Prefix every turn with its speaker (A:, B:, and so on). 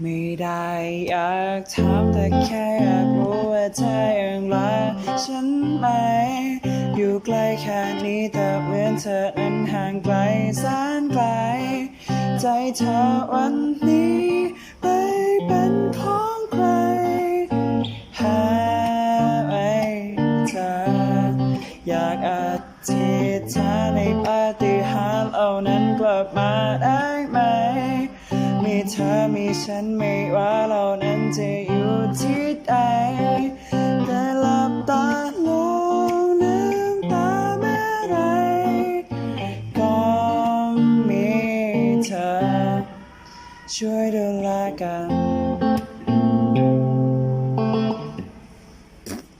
A: ไม่ได้อยากถามแต่แค่อยากรู้ว่าเธอยังรักฉันไหมอยู่ใกล้แค่นี้แต่เหมือนเธอนั้นห่างไกลแสนไกลใจเธอวันนี้ไปเป็นของใครหาไม่เจออยากอธิษฐานในปาฏิหาริย์เหล่านั้นกลับมาได้ไหมมีเธอมีฉันไม่ว่าเรานั้นจะอยู่ที่ใด